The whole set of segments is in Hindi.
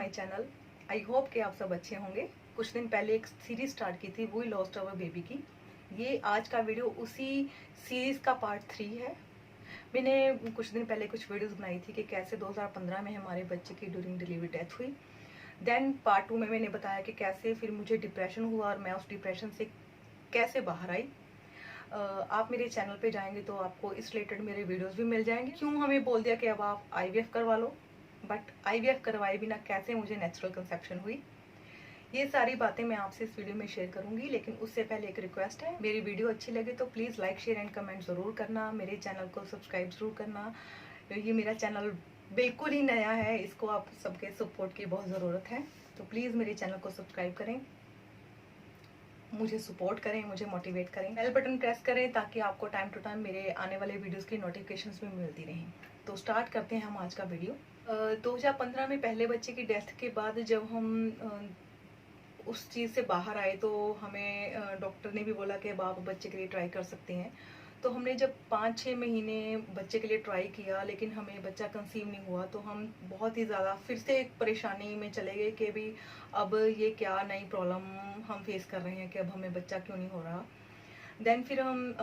My channel. आई होप कि आप सब अच्छे होंगे। कुछ दिन पहले एक सीरीज स्टार्ट की थी, वो ही लॉस्ट आवर बेबी की। ये आज का वीडियो उसी सीरीज का पार्ट 3 है। मैंने कुछ दिन पहले कुछ वीडियोस बनाई थी कि कैसे 2015 में हमारे बच्चे की ड्यूरिंग डिलीवरी डेथ हुई। देन पार्ट 2 में मैंने बताया कि कैसे फिर मुझे डिप्रेशन हुआ और मैं उस डिप्रेशन से कैसे बाहर आई। आप मेरे चैनल पे जाएंगे तो आपको इस रिलेटेड मेरे वीडियोस भी मिल जाएंगे। क्यों हमें बोल दिया कि अब आप IVF करवा लो, बट IVF करवाए बिना कैसे मुझे नेचुरल कंसेप्शन हुई, ये सारी बातें मैं आपसे इस वीडियो में शेयर करूंगी। लेकिन उससे पहले एक रिक्वेस्ट है, मेरी वीडियो अच्छी लगे तो please like share and comment ज़रूर करना, मेरे चैनल को सब्सक्राइब ज़रूर करना। ये मेरा चैनल बिल्कुल ही नया है, इसको आप सबके सपोर्ट की बहुत ज़रूरत है। तो प्लीज़ मेरे चैनल को सब्सक्राइब करें, मुझे सपोर्ट करें, मुझे मोटिवेट करें, बेल बटन प्रेस करें ताकि आपको टाइम टू टाइम मेरे आने वाले वीडियोस की नोटिफिकेशंस भी मिलती रहें। तो स्टार्ट करते हैं हम आज का वीडियो। 2015 में पहले बच्चे की डेथ के बाद जब हम उस चीज़ से बाहर आए तो हमें डॉक्टर ने भी बोला कि अब आप बच्चे के लिए ट्राई कर सकते हैं। तो हमने जब 5-6 महीने बच्चे के लिए ट्राई किया लेकिन हमें बच्चा कंसीव नहीं हुआ, तो हम बहुत ही ज़्यादा फिर से एक परेशानी में चले गए कि भी अब ये क्या नई प्रॉब्लम हम फेस कर रहे हैं कि अब हमें बच्चा क्यों नहीं हो रहा। देन फिर हम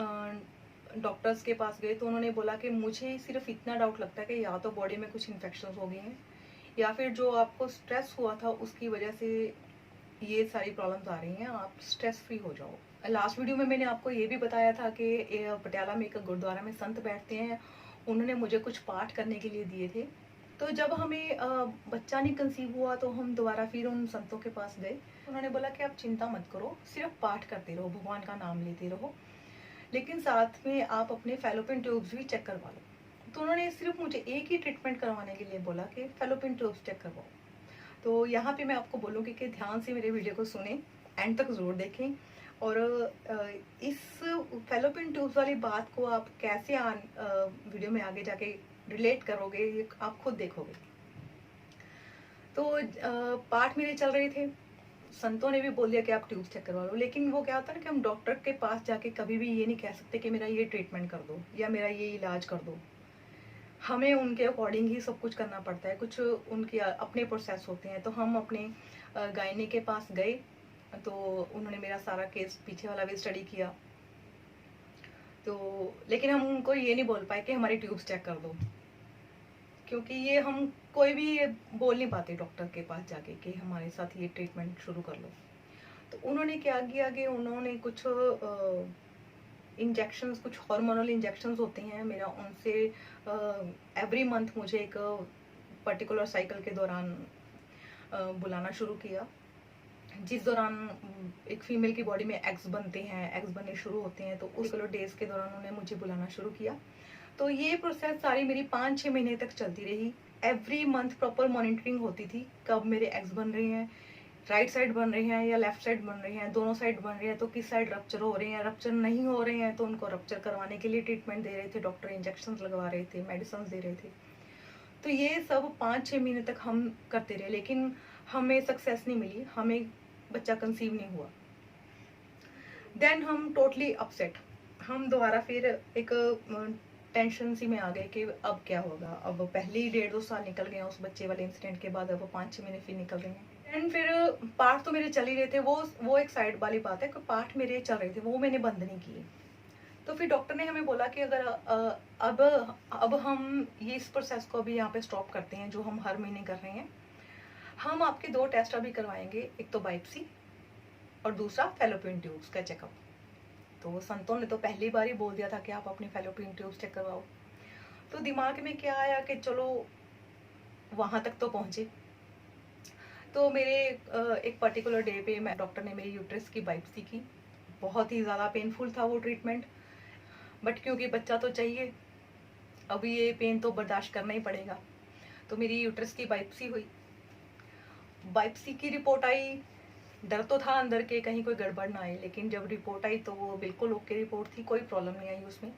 डॉक्टर्स के पास गए तो उन्होंने बोला कि मुझे सिर्फ इतना डाउट लगता है कि या तो बॉडी में कुछ इन्फेक्शन हो गए हैं या फिर जो आपको स्ट्रेस हुआ था उसकी वजह से ये सारी प्रॉब्लम्स आ रही हैं, आप स्ट्रेस फ्री हो जाओ। लास्ट वीडियो में मैंने आपको ये भी बताया था कि पटियाला में एक गुरुद्वारा में संत बैठते हैं, उन्होंने मुझे कुछ पाठ करने के लिए दिए थे। तो जब हमें बच्चा नहीं कंसीव हुआ तो हम दोबारा फिर उन संतों के पास गए। उन्होंने बोला कि आप चिंता मत करो, सिर्फ पाठ करते रहो, भगवान का नाम लेते रहो, लेकिन साथ में आप अपने फैलोपियन ट्यूब्स भी चेक करवा लो। तो उन्होंने सिर्फ मुझे एक ही ट्रीटमेंट करवाने के लिए बोला कि फैलोपियन ट्यूब्स चेक करवाओ। तो यहाँ पे मैं आपको बोलूँगी कि ध्यान से मेरे वीडियो को सुने, एंड तक ज़रूर देखें। और इस फैलोपियन ट्यूब्स वाली बात को आप कैसे वीडियो में आगे जाके रिलेट करोगे, ये आप खुद देखोगे। तो पाठ मेरे चल रहे थे, संतों ने भी बोल दिया कि आप ट्यूब चेक करवा लो, लेकिन वो क्या होता है ना कि हम डॉक्टर के पास जाके कभी भी ये नहीं कह सकते कि मेरा ये ट्रीटमेंट कर दो या मेरा ये इलाज कर दो। हमें उनके अकॉर्डिंग ही सब कुछ करना पड़ता है, कुछ उनके अपने प्रोसेस होते हैं। तो हम अपने गायनी के पास गए तो उन्होंने मेरा सारा केस पीछे वाला भी स्टडी किया। तो लेकिन हम उनको ये नहीं बोल पाए कि हमारी ट्यूब्स चेक कर दो, क्योंकि ये हम कोई भी बोल नहीं पाते डॉक्टर के पास जाके कि हमारे साथ ये ट्रीटमेंट शुरू कर लो। तो उन्होंने क्या किया कि उन्होंने कुछ इंजेक्शंस, कुछ हार्मोनल इंजेक्शंस होते हैं, मेरा उनसे एवरी मंथ मुझे एक पर्टिकुलर साइकिल के दौरान बुलाना शुरू किया, जिस दौरान एक फीमेल की बॉडी में एग्स बनते हैं, एग्स बनने शुरू होते हैं, तो उस डेज के दौरान उन्होंने मुझे बुलाना शुरू किया। तो ये प्रोसेस सारी मेरी 5-6 महीने तक चलती रही। एवरी मंथ प्रॉपर मॉनिटरिंग होती थी, कब मेरे एग्स बन रहे हैं, राइट साइड बन रहे हैं या लेफ्ट साइड बन रहे हैं, दोनों साइड बन रहे हैं तो किस साइड रप्चर हो रहे हैं, रप्चर नहीं हो रहे हैं तो उनको रप्चर करवाने के लिए ट्रीटमेंट दे रहे थे डॉक्टर, इंजेक्शन लगवा रहे थे, मेडिसिन दे रहे थे। तो ये सब 5-6 महीने तक हम करते रहे, लेकिन हमें सक्सेस नहीं मिली, हमें बच्चा कंसीव नहीं हुआ। देन हम टोटली अपसेट, हम दोबारा फिर एक टेंशन सी में आ गए कि अब क्या होगा। अब पहले ही 1.5-2 साल निकल गए उस बच्चे वाले इंसिडेंट के बाद, अब 5-6 महीने फिर निकल रहे हैं। एंड फिर पाठ तो मेरे चल ही रहे थे, वो एक साइड वाली बात है कि पाठ मेरे चल रहे थे, वो मैंने बंद नहीं किए। तो फिर डॉक्टर ने हमें बोला कि अगर अब हम ये इस प्रोसेस को अभी यहाँ पे स्टॉप करते हैं जो हम हर महीने कर रहे हैं। हम आपके 2 टेस्ट अभी करवाएंगे, एक तो बायोप्सी और दूसरा फैलोपियन ट्यूब्स का चेकअप। तो संतों ने तो पहली बार ही बोल दिया था कि आप अपनी फैलोपियन ट्यूब्स चेक करवाओ। तो दिमाग में क्या आया कि चलो वहां तक तो पहुंचे। तो मेरे एक पर्टिकुलर डे पे मैं डॉक्टर ने मेरी यूट्रस की बायोप्सी की। बहुत ही ज़्यादा पेनफुल था वो ट्रीटमेंट, बट क्योंकि बच्चा तो चाहिए, अभी ये पेन तो बर्दाश्त करना ही पड़ेगा। तो मेरी यूट्रस की बायोप्सी हुई, बायोप्सी की रिपोर्ट आई। डर तो था अंदर के कहीं कोई गड़बड़ ना आए, लेकिन जब रिपोर्ट आई तो वो बिल्कुल ओके रिपोर्ट थी, कोई प्रॉब्लम नहीं आई उसमें।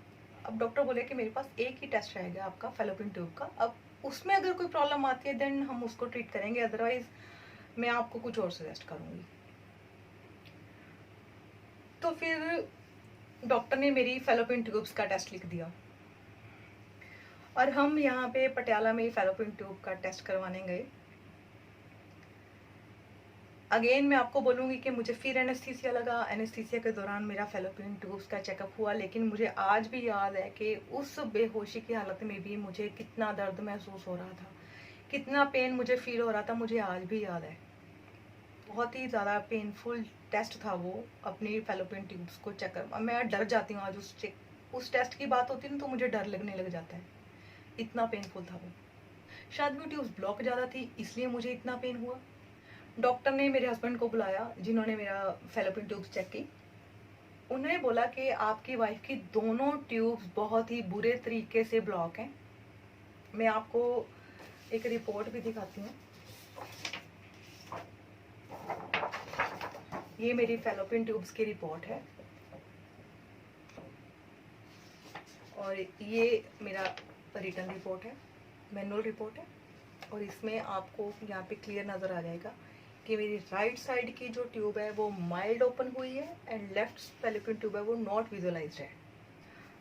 अब डॉक्टर बोले कि मेरे पास एक ही टेस्ट रहेगा आपका फैलोपियन ट्यूब का, अब उसमें अगर कोई प्रॉब्लम आती है देन हम उसको ट्रीट करेंगे, अदरवाइज मैं आपको कुछ और सजेस्ट करूंगी। तो फिर डॉक्टर ने मेरी फैलोपियन ट्यूब्स का टेस्ट लिख दिया और हम यहाँ पे पटियाला में फैलोपियन ट्यूब का टेस्ट करवाने गए। अगेन मैं आपको बोलूँगी कि मुझे फिर एनेस्थीसिया लगा। एनेस्थीसिया के दौरान मेरा फेलोपियन ट्यूब्स का चेकअप हुआ, लेकिन मुझे आज भी याद है कि उस बेहोशी की हालत में भी मुझे कितना दर्द महसूस हो रहा था, कितना पेन मुझे फील हो रहा था, मुझे आज भी याद है। बहुत ही ज़्यादा पेनफुल टेस्ट था वो, अपनी फेलोपियन ट्यूब्स को चेक कर। मैं डर जाती हूँ आज उस टेस्ट की बात होती है ना, तो मुझे डर लगने लग जाता है, इतना पेनफुल था वो। शायद वो ट्यूब्स ब्लॉक ज़्यादा थी, इसलिए मुझे इतना पेन हुआ। डॉक्टर ने मेरे हस्बैंड को बुलाया, जिन्होंने मेरा फेलोपियन ट्यूब्स चेक की। उन्होंने बोला कि आपकी वाइफ की दोनों ट्यूब्स बहुत ही बुरे तरीके से ब्लॉक हैं। मैं आपको एक रिपोर्ट भी दिखाती हूँ। ये मेरी फेलोपियन ट्यूब्स की रिपोर्ट है और ये मेरा रिटर्न रिपोर्ट है, मैनुअल रिपोर्ट है। और इसमें आपको यहाँ पे क्लियर नज़र आ जाएगा कि मेरी राइट साइड की जो ट्यूब है वो माइल्ड ओपन हुई है एंड लेफ्ट फेलोपियन ट्यूब है वो नॉट विजुअलाइज्ड है।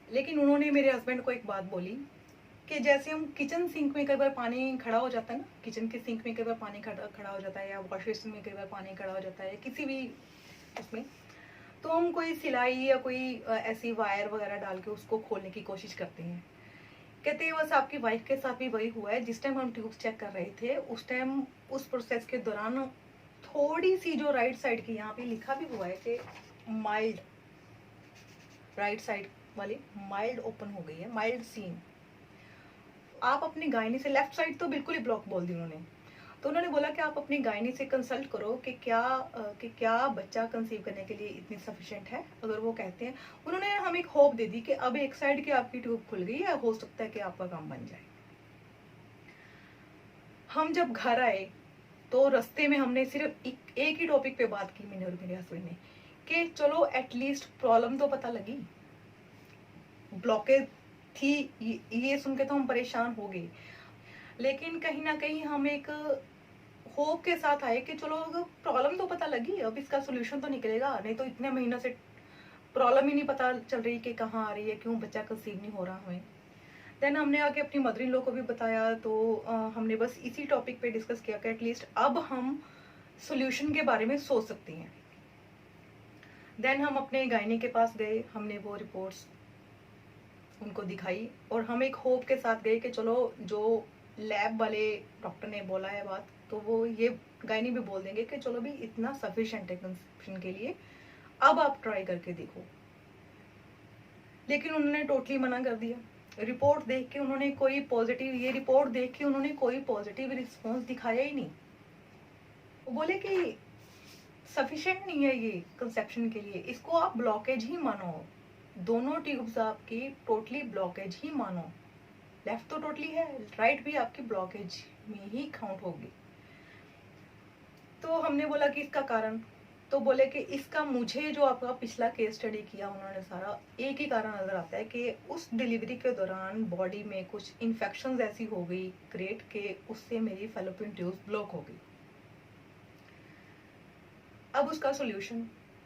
लेकिन उन्होंने मेरे हस्बैंड को एक बात बोली कि जैसे हम किचन सिंक में कई बार पानी खड़ा हो जाता है ना, किचन के सिंक में कई बार पानी खड़ा हो जाता है, या वॉश बेसिन में कई बार पानी खड़ा हो जाता है, किसी भी उसमें, तो हम कोई सिलाई या कोई ऐसी वायर वगैरह डाल के उसको खोलने की कोशिश करते हैं। कहते हैं बस आपकी वाइफ के साथ भी वही हुआ है। जिस टाइम हम ट्यूब्स चेक कर रहे थे उस टाइम उस प्रोसेस के दौरान थोड़ी सी जो राइट साइड की, यहाँ पे लिखा भी हुआ है कि माइल्ड, राइट साइड वाली माइल्ड ओपन हो गई है, माइल्ड सीन। आप अपनी गायनी से, लेफ्ट साइड तो बिल्कुल ही ब्लॉक बोल दी उन्होंने, तो उन्होंने बोला कि आप अपनी गायनी से कंसल्ट करो कि क्या बच्चा कंसीव करने के लिए इतनी सफिशिएंट है। अगर वो कहते हैं, उन्होंने हमें एक होप दे दी कि अब एक साइड की आपकी ट्यूब खुल गई है, हो सकता है कि आपका काम बन जाए। हम जब घर आए तो रास्ते में हमने सिर्फ एक ही टॉपिक पे बात की, मैंने और मेरे हस्बैंड ने, कि चलो एटलीस्ट प्रॉब्लम तो पता लगी। ब्लॉकेज थी ये सुन के तो हम परेशान हो गए, लेकिन कहीं ना कहीं हम एक होप के साथ आए कि चलो प्रॉब्लम तो पता लगी, अब इसका सोल्यूशन तो निकलेगा। नहीं तो इतने महीनों से प्रॉब्लम ही नहीं पता चल रही कि कहाँ आ रही है, क्यों बच्चा कंसीव नहीं हो रहा हमें। देन हमने आके अपनी मदर इन लॉ को भी बताया, तो हमने बस इसी टॉपिक पे डिस्कस किया कि एटलीस्ट अब हम सोल्यूशन के बारे में सोच सकते हैं। देन हम अपने गायनी के पास गए, हमने वो रिपोर्ट्स उनको दिखाई और हम एक होप के साथ गए कि चलो जो लैब वाले डॉक्टर ने बोला है बात, तो वो ये गायनी भी बोल देंगे कि चलो भी इतना सफिशिएंट है कंसेप्शन के लिए, अब आप ट्राई करके देखो। लेकिन उन्होंने टोटली मना कर दिया। रिपोर्ट देख के उन्होंने कोई पॉजिटिव, ये रिपोर्ट देख के उन्होंने कोई पॉजिटिव रिस्पॉन्स दिखाया ही नहीं। वो बोले कि सफिशिएंट नहीं है ये कंसेप्शन के लिए, इसको आप ब्लॉकेज ही मानो, दोनों ट्यूब्स आपकी टोटली ब्लॉकेज ही मानो। लेफ्ट तो टोटली है, राइट भी आपकी ब्लॉकेज में ही काउंट होगी। तो हमने बोला कि इसका कारण, तो बोले कि इसका मुझे जो आपका पिछला केस स्टडी किया उन्होंने सारा, एक ही कारण नजर आता है कि उस डिलीवरी के दौरान बॉडी में कुछ इन्फेक्शन ऐसी हो गई क्रिएट के उससे मेरी फेलोपियन ट्यूब्स ब्लॉक हो गई। अब उसका सोल्यूशन,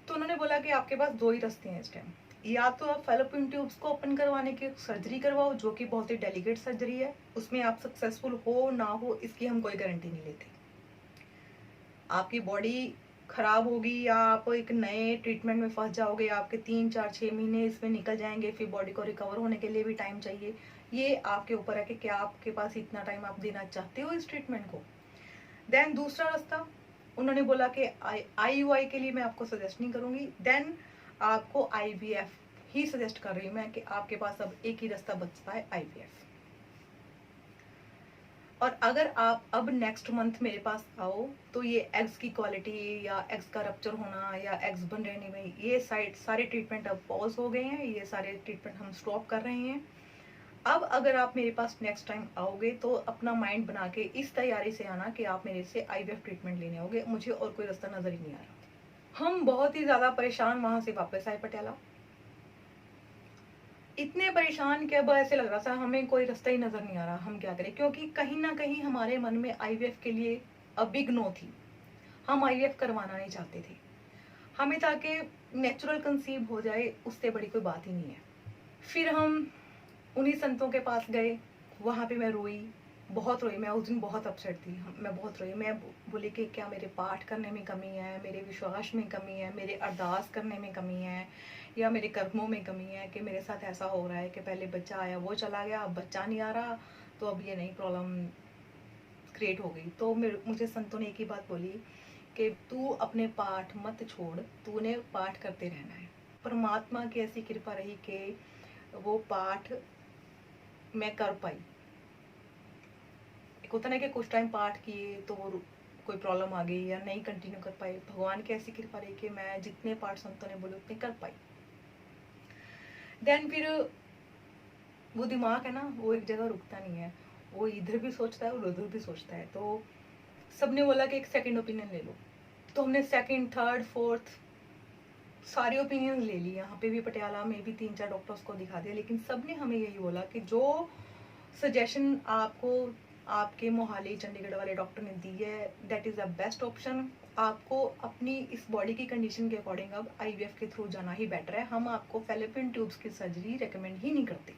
तो उन्होंने बोला कि आपके पास दो ही रास्ते हैं इस टाइम, या तो आप फेलोपियन ट्यूब्स को ओपन करवाने की सर्जरी करवाओ, जो कि बहुत ही डेलिकेट सर्जरी है, उसमें आप सक्सेसफुल हो ना हो इसकी हम कोई गारंटी नहीं लेते। आपकी बॉडी खराब होगी या आप एक नए ट्रीटमेंट में फंस जाओगे, आपके 3-4-6 महीने इसमें निकल जाएंगे, फिर बॉडी को रिकवर होने के लिए भी टाइम चाहिए। ये आपके ऊपर है कि क्या आपके पास इतना टाइम आप देना चाहते हो इस ट्रीटमेंट को। देन दूसरा रास्ता उन्होंने बोला कि IUI के लिए मैं आपको सजेस्ट नहीं करूंगी, देन आपको IVF ही सजेस्ट कर रही हूँ मैं कि आपके पास अब एक ही रास्ता बचता है, IVF। और अगर आप अब नेक्स्ट मंथ मेरे पास आओ तो ये एग्स की क्वालिटी या एग्स का रप्चर होना या एग्स बन रहने में, ये सारे ट्रीटमेंट अब पॉज हो गए हैं, ये सारे ट्रीटमेंट हम स्टॉप कर रहे हैं। अब अगर आप मेरे पास नेक्स्ट टाइम आओगे तो अपना माइंड बना के इस तैयारी से आना कि आप मेरे से IVF ट्रीटमेंट लेने होगे, मुझे और कोई रास्ता नजर ही नहीं आ रहा। हम बहुत ही ज्यादा परेशान वहां से वापस आए पटियाला, इतने परेशान कि अब ऐसे लग रहा था हमें कोई रास्ता ही नजर नहीं आ रहा, हम क्या करें, क्योंकि कहीं ना कहीं हमारे मन में IVF के लिए अ बिग नो थी। हम IVF करवाना नहीं चाहते थे, हमें था कि नेचुरल कंसीव हो जाए, उससे बड़ी कोई बात ही नहीं है। फिर हम उन्हीं संतों के पास गए, वहां पे मैं रोई, बहुत रोई मैं उस दिन, बहुत अपसेट थी। मैं बहुत रोई। मैं बोली कि क्या मेरे पाठ करने में कमी है, मेरे विश्वास में कमी है, मेरे अरदास करने में कमी है, या मेरे कर्मों में कमी है कि मेरे साथ ऐसा हो रहा है कि पहले बच्चा आया वो चला गया, अब बच्चा नहीं आ रहा, तो अब ये नई प्रॉब्लम क्रिएट हो गई। तो मुझे संतों ने एक ही बात बोली कि तू अपने पाठ मत छोड़, तूने पाठ करते रहना है। परमात्मा की ऐसी कृपा रही कि वो पाठ मैं कर पाई। एक होता ना कि कुछ टाइम पाठ किए तो वो कोई प्रॉब्लम आ गई या नहीं कंटिन्यू कर पाई। भगवान की ऐसी कृपा रही कि मैं जितने पाठ संतों ने बोले उतने कर पाई। देन फिर वो दिमाग है ना, वो एक जगह रुकता नहीं है, वो इधर भी सोचता है और उधर भी सोचता है। तो सबने बोला कि एक सेकंड ओपिनियन ले लो। तो हमने सेकंड, थर्ड, फोर्थ सारे ओपिनियन ले लिए। यहाँ पे भी पटियाला में भी 3-4 डॉक्टर्स को दिखा दिया, लेकिन सबने हमें यही बोला कि जो सजेशन आपको आपके मोहाली चंडीगढ़ वाले डॉक्टर ने दी है, that is the best option. आपको अपनी इस बॉडी की कंडीशन के अकॉर्डिंग अब आईवीएफ के थ्रू जाना ही बेटर है। हम आपको फैलोपियन ट्यूब्स की सर्जरी रेकमेंड ही नहीं करते।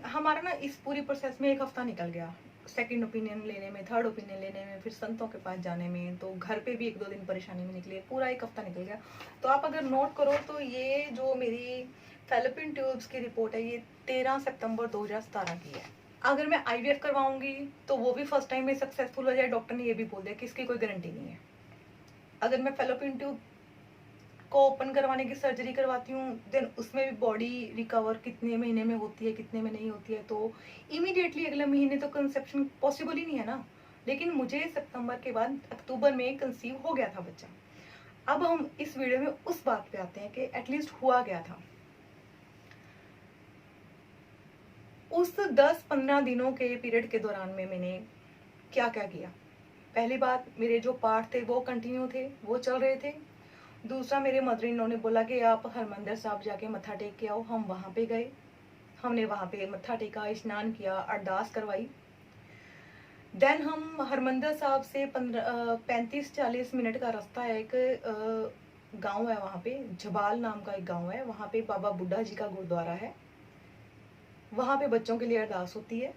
हमारा ना इस पूरी प्रोसेस में 1 हफ्ता निकल गया, सेकंड ओपिनियन लेने में, थर्ड ओपिनियन लेने में, फिर संतों के पास जाने में। तो घर पे भी 1-2 दिन परेशानी में निकले, पूरा 1 हफ्ता निकल गया। तो आप अगर नोट करो तो ये जो मेरी फैलोपियन ट्यूब्स की रिपोर्ट है, ये 13 सितंबर 2017 की है। अगर मैं आईवीएफ करवाऊंगी तो वो भी फर्स्ट टाइम में सक्सेसफुल हो जाए, डॉक्टर ने ये भी बोल दिया कि इसकी कोई गारंटी नहीं है। अगर मैं फैलोपियन ट्यूब को ओपन करवाने की सर्जरी करवाती हूँ, देन उसमें भी बॉडी रिकवर कितने महीने में होती है, कितने में नहीं होती है। तो इमीडिएटली अगले महीने तो कंसेप्शन पॉसिबल ही नहीं है ना। लेकिन मुझे सितंबर के बाद अक्टूबर में कंसीव हो गया था बच्चा। अब हम इस वीडियो में उस बात पे आते हैं कि एटलीस्ट हुआ गया था। उस 10-15 दिनों के पीरियड के दौरान में मैंने क्या क्या किया। पहली बात, मेरे जो पाठ थे वो कंटिन्यू थे, वो चल रहे थे। दूसरा, मेरे मदर इन लॉ ने बोला कि आप हरमंदिर साहब जाके मत्था टेक के आओ। हम वहाँ पे गए, हमने वहाँ पे मत्था टेका, स्नान किया, अरदास करवाई। देन हम हरमंदिर साहब से 35-40 मिनट का रास्ता है, एक गांव है वहाँ पे, झबाल नाम का एक गांव है। वहाँ पे बाबा बुड्ढा जी का गुरुद्वारा है। वहाँ पे बच्चों के लिए अरदास होती है।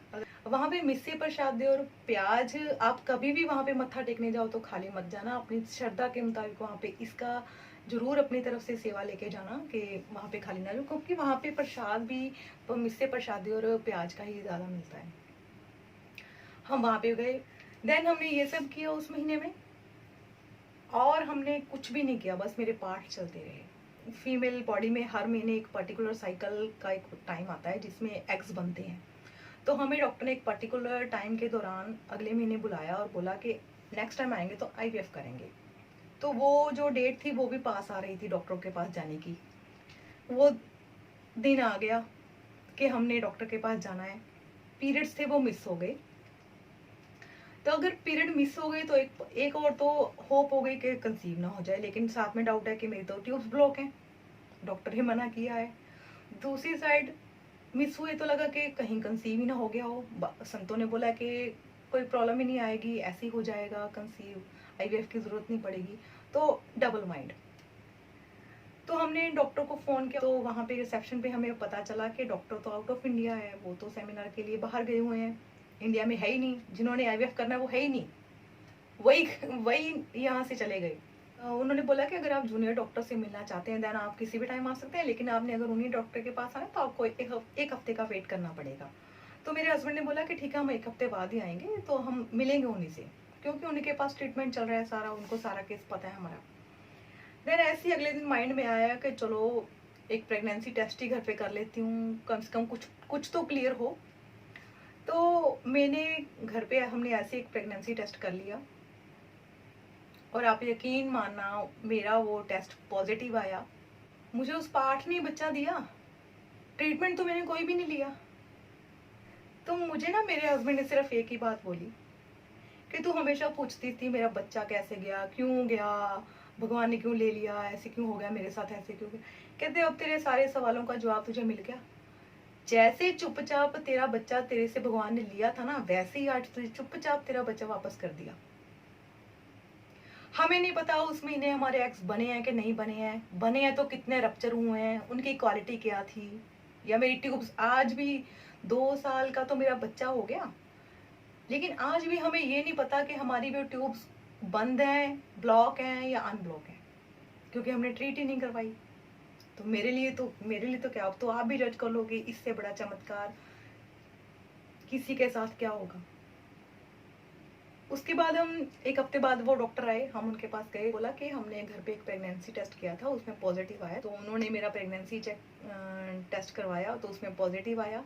वहाँ पे मिस्से प्रसाद और प्याज, आप कभी भी वहाँ पे मत्था टेकने जाओ तो खाली मत जाना, अपनी श्रद्धा के मुताबिक वहाँ पे इसका जरूर अपनी तरफ से सेवा लेके जाना कि वहाँ पे खाली ना जाओ, क्योंकि वहाँ पे प्रसाद भी मिस्से प्रसाद और प्याज का ही ज़्यादा मिलता है। हम वहाँ पे गए, देन हमने ये सब किया उस महीने में, और हमने कुछ भी नहीं किया, बस मेरे पाठ चलते रहे। फीमेल बॉडी में हर महीने एक पर्टिकुलर साइकिल का एक टाइम आता है जिसमें एग्स बनते हैं। तो हमें डॉक्टर ने एक पर्टिकुलर टाइम के दौरान अगले महीने बुलाया और बोला कि नेक्स्ट टाइम आएंगे तो आईवीएफ करेंगे। तो वो जो डेट थी वो भी पास आ रही थी डॉक्टर के पास जाने की। वो दिन आ गया कि हमने डॉक्टर के पास जाना है। पीरियड्स थे वो मिस हो गए। तो अगर पीरियड मिस हो गए तो एक और तो होप हो गई कि कंसीव ना हो जाए, लेकिन साथ में डाउट है कि मेरी तो ट्यूब्स ब्लॉक हैं, डॉक्टर ही मना किया है। दूसरी साइड मिस हुए तो लगा कि कहीं कंसीव ही ना हो गया हो। संतों ने बोला कि कोई प्रॉब्लम ही नहीं आएगी, ऐसे ही हो जाएगा कंसीव, आईवीएफ की जरूरत नहीं पड़ेगी। तो डबल माइंड। तो हमने डॉक्टर को फोन किया, तो वहाँ पे रिसेप्शन पे हमें पता चला कि डॉक्टर तो आउट ऑफ इंडिया है, वो तो सेमिनार के लिए बाहर गए हुए हैं, इंडिया में है ही नहीं। जिन्होंने आईवीएफ करना है वो है ही नहीं, वही वही यहाँ से चले गए। उन्होंने बोला कि अगर आप जूनियर डॉक्टर से मिलना चाहते हैं देन आप किसी भी टाइम आ सकते हैं, लेकिन आपने अगर उन्हीं डॉक्टर के पास आना है तो आपको एक हफ्ते का वेट करना पड़ेगा। तो मेरे हस्बैंड ने बोला कि ठीक है, हम 1 हफ्ते बाद ही आएंगे, तो हम मिलेंगे उन्हीं से, क्योंकि उन्हीं के पास ट्रीटमेंट चल रहा है सारा, उनको सारा केस पता है हमारा। देन ऐसे ही अगले दिन माइंड में आया कि चलो एक प्रेगनेंसी टेस्ट ही घर पे कर लेती हूँ, कम से कम कुछ तो क्लियर हो। तो मैंने घर पे हमने ऐसे एक प्रेगनेंसी टेस्ट कर लिया, और आप यकीन मानना मेरा वो टेस्ट पॉजिटिव आया। मुझे उस पाठ ने बच्चा दिया, ट्रीटमेंट तो मैंने कोई भी नहीं लिया। तो मुझे ना मेरे हस्बैंड ने सिर्फ एक ही बात बोली कि तू हमेशा पूछती थी मेरा बच्चा कैसे गया, क्यों गया, भगवान ने क्यों ले लिया, ऐसे क्यों हो गया मेरे साथ, ऐसे क्यों गया। कहते अब तेरे सारे सवालों का जवाब तुझे मिल गया। जैसे चुपचाप तेरा बच्चा तेरे से भगवान ने लिया था ना, वैसे ही आज तुझे चुपचाप तेरा बच्चा वापस कर दिया। हमें नहीं पता उस महीने हमारे एग्स बने हैं कि नहीं बने हैं, बने हैं तो कितने रप्चर हुए हैं, उनकी क्वालिटी क्या थी, या मेरी ट्यूब्स आज भी 2 साल का तो मेरा बच्चा हो गया, लेकिन आज भी हमें ये नहीं पता कि हमारी वो ट्यूब्स बंद हैं, ब्लॉक हैं या अनब्लॉक हैं, क्योंकि हमने ट्रीट ही नहीं करवाई। तो मेरे लिए तो क्या, अब तो आप भी जज कर लोगे इससे बड़ा चमत्कार किसी के साथ क्या होगा। उसके बाद हम एक हफ्ते बाद वो डॉक्टर आए, हम उनके पास गए, बोला कि हमने घर पे एक प्रेगनेंसी टेस्ट किया था, उसमें पॉजिटिव आया। तो उन्होंने मेरा प्रेगनेंसी टेस्ट करवाया, तो उसमें पॉजिटिव आया।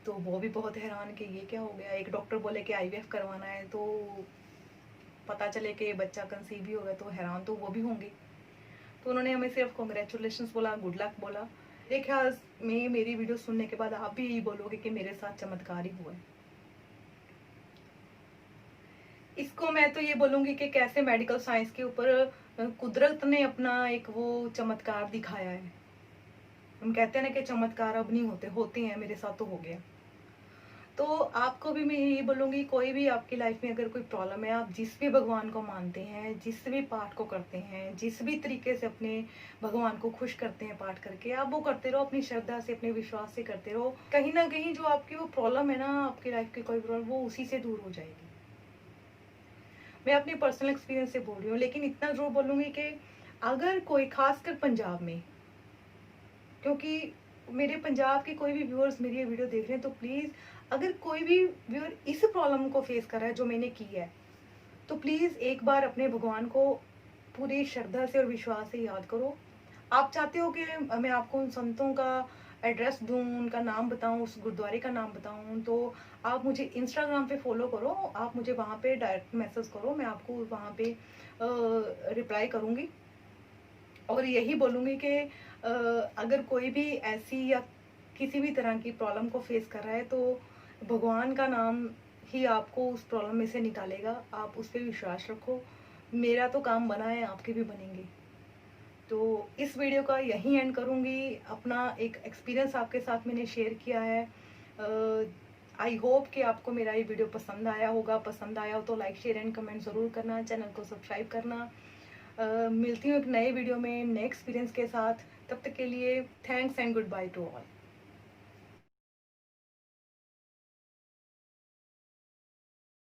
तो वो भी बहुत हैरान कि ये क्या हो गया। एक डॉक्टर बोले कि IVF करवाना है, तो पता चले कि बच्चा कंसीव भी होगा, तो हैरान तो वो भी होंगे। तो उन्होंने हमें सिर्फ कॉन्ग्रेचुलेशंस बोला, गुड लक बोला। मेरे ख्याल में मेरी वीडियो सुनने के बाद आप भी यही बोलोगे कि मेरे साथ चमत्कार ही हुआ है। इसको मैं तो ये बोलूंगी कि कैसे मेडिकल साइंस के ऊपर कुदरत ने अपना एक वो चमत्कार दिखाया है। हम कहते हैं ना कि चमत्कार अब नहीं होते, होते हैं, मेरे साथ तो हो गया। तो आपको भी मैं यही बोलूंगी, कोई भी आपकी लाइफ में अगर कोई प्रॉब्लम है, आप जिस भी भगवान को मानते हैं, जिस भी पाठ को करते हैं, जिस भी तरीके से अपने भगवान को खुश करते हैं पाठ करके, आप वो करते रहो, अपनी श्रद्धा से, अपने विश्वास से करते रहो। कहीं ना कहीं जो आपकी वो प्रॉब्लम है ना, आपकी लाइफ की कोई प्रॉब्लम, वो उसी से दूर हो जाएगी। मैं अपने पर्सनल एक्सपीरियंस से बोल रही हूँ। लेकिन इतना जरूर बोलूंगी कि अगर कोई, खासकर पंजाब में, क्योंकि मेरे पंजाब के कोई भी व्यूअर्स मेरी ये वीडियो देख रहे हैं, तो प्लीज़ अगर कोई भी व्यूअर इस प्रॉब्लम को फेस कर रहा है जो मैंने की है, तो प्लीज़ एक बार अपने भगवान को पूरी श्रद्धा से और विश्वास से याद करो। आप चाहते हो कि मैं आपको उन संतों का एड्रेस दूं, उनका नाम बताऊं, उस गुरुद्वारे का नाम बताऊं, तो आप मुझे इंस्टाग्राम पे फॉलो करो, आप मुझे वहाँ पे डायरेक्ट मैसेज करो, मैं आपको वहाँ पे रिप्लाई करूँगी। और यही बोलूँगी कि अगर कोई भी ऐसी या किसी भी तरह की प्रॉब्लम को फेस कर रहा है, तो भगवान का नाम ही आपको उस प्रॉब्लम में से निकालेगा। आप उस पर विश्वास रखो। मेरा तो काम बना है, आपके भी बनेंगे। तो इस वीडियो का यहीं एंड करूँगी। अपना एक एक्सपीरियंस आपके साथ मैंने शेयर किया है। आई होप कि आपको मेरा ये वीडियो पसंद आया होगा। पसंद आया हो तो लाइक, शेयर एंड कमेंट ज़रूर करना, चैनल को सब्सक्राइब करना। मिलती हूँ एक नए वीडियो में नए एक्सपीरियंस के साथ। तब तक के लिए thanks and good by two all.